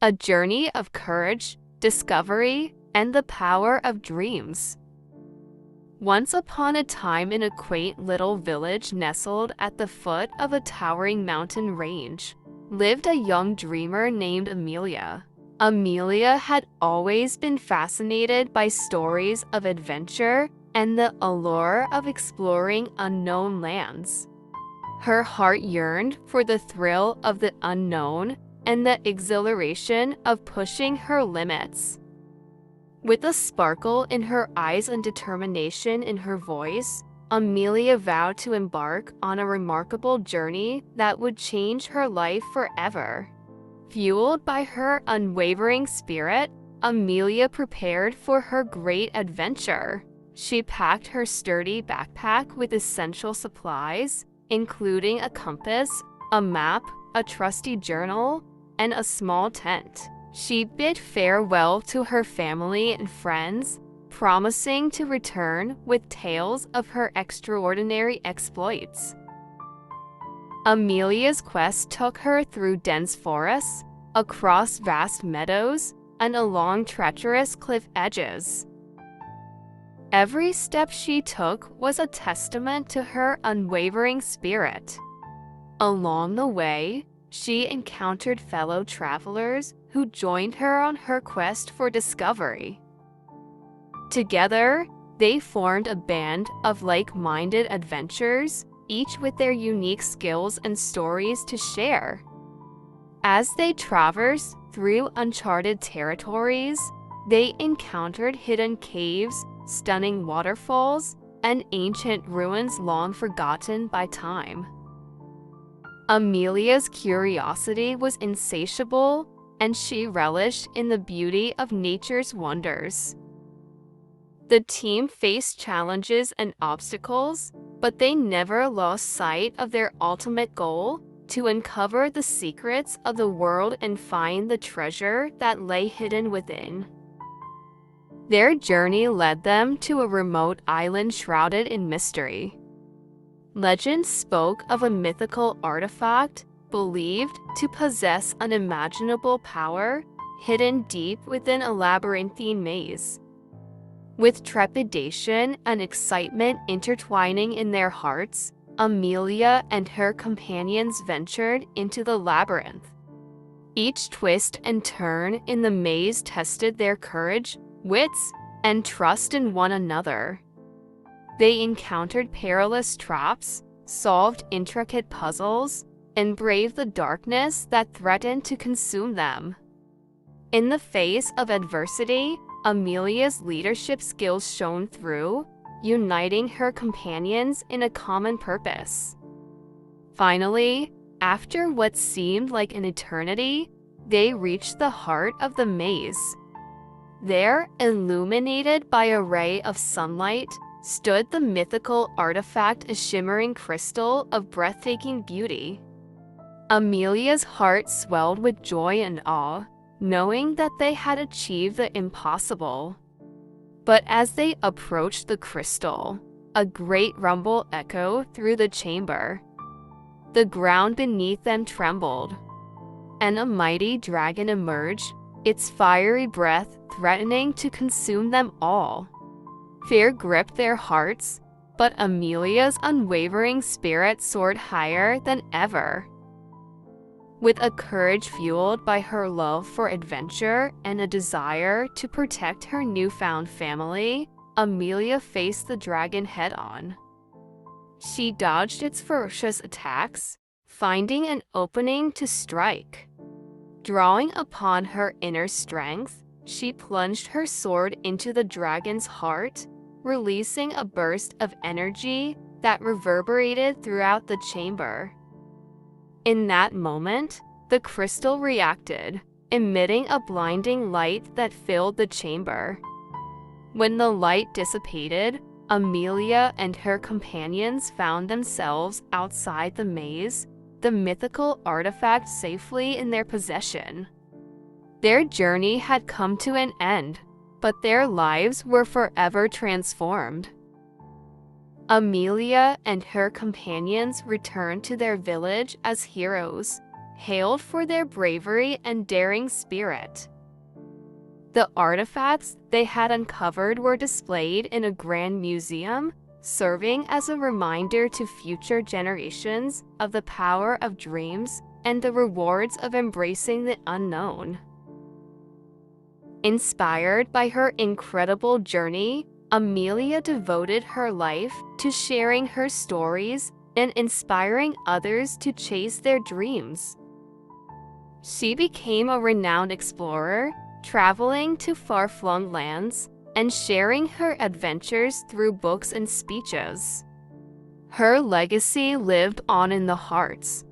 a journey of courage, discovery, and the power of dreams. Once upon a time, in a quaint little village nestled at the foot of a towering mountain range, lived a young dreamer named Amelia. Amelia had always been fascinated by stories of adventure and the allure of exploring unknown lands. Her heart yearned for the thrill of the unknown and the exhilaration of pushing her limits. With a sparkle in her eyes and determination in her voice, Amelia vowed to embark on a remarkable journey that would change her life forever. Fueled by her unwavering spirit, Amelia prepared for her great adventure. She packed her sturdy backpack with essential supplies, including a compass, a map, a trusty journal, and a small tent. She bid farewell to her family and friends, promising to return with tales of her extraordinary exploits. Amelia's quest took her through dense forests, across vast meadows, and along treacherous cliff edges. Every step she took was a testament to her unwavering spirit. Along the way, she encountered fellow travelers who joined her on her quest for discovery. Together, they formed a band of like-minded adventurers, each with their unique skills and stories to share. As they traversed through uncharted territories, they encountered hidden caves, stunning waterfalls, and ancient ruins long forgotten by time. Amelia's curiosity was insatiable, and she relished in the beauty of nature's wonders. The team faced challenges and obstacles, but they never lost sight of their ultimate goal: to uncover the secrets of the world and find the treasure that lay hidden within. Their journey led them to a remote island shrouded in mystery. Legend spoke of a mythical artifact believed to possess unimaginable power, hidden deep within a labyrinthine maze. With trepidation and excitement intertwining in their hearts, Amelia and her companions ventured into the labyrinth. Each twist and turn in the maze tested their courage, wits, and trust in one another. They encountered perilous traps, solved intricate puzzles, and braved the darkness that threatened to consume them. In the face of adversity, Amelia's leadership skills shone through, uniting her companions in a common purpose. Finally, after what seemed like an eternity, they reached the heart of the maze. There, illuminated by a ray of sunlight, stood the mythical artifact, a shimmering crystal of breathtaking beauty. Amelia's heart swelled with joy and awe, knowing that they had achieved the impossible. But as they approached the crystal, a great rumble echoed through the chamber. The ground beneath them trembled, and a mighty dragon emerged, its fiery breath threatening to consume them all. Fear gripped their hearts, but Amelia's unwavering spirit soared higher than ever. With a courage fueled by her love for adventure and a desire to protect her newfound family, Amelia faced the dragon head-on. She dodged its ferocious attacks, finding an opening to strike. Drawing upon her inner strength, she plunged her sword into the dragon's heart, releasing a burst of energy that reverberated throughout the chamber. In that moment, the crystal reacted, emitting a blinding light that filled the chamber. When the light dissipated, Amelia and her companions found themselves outside the maze, the mythical artifact safely in their possession. Their journey had come to an end, but their lives were forever transformed. Amelia and her companions returned to their village as heroes, hailed for their bravery and daring spirit. The artifacts they had uncovered were displayed in a grand museum, serving as a reminder to future generations of the power of dreams and the rewards of embracing the unknown. Inspired by her incredible journey, Amelia devoted her life to sharing her stories and inspiring others to chase their dreams. She became a renowned explorer, traveling to far-flung lands and sharing her adventures through books and speeches. Her legacy lived on in the hearts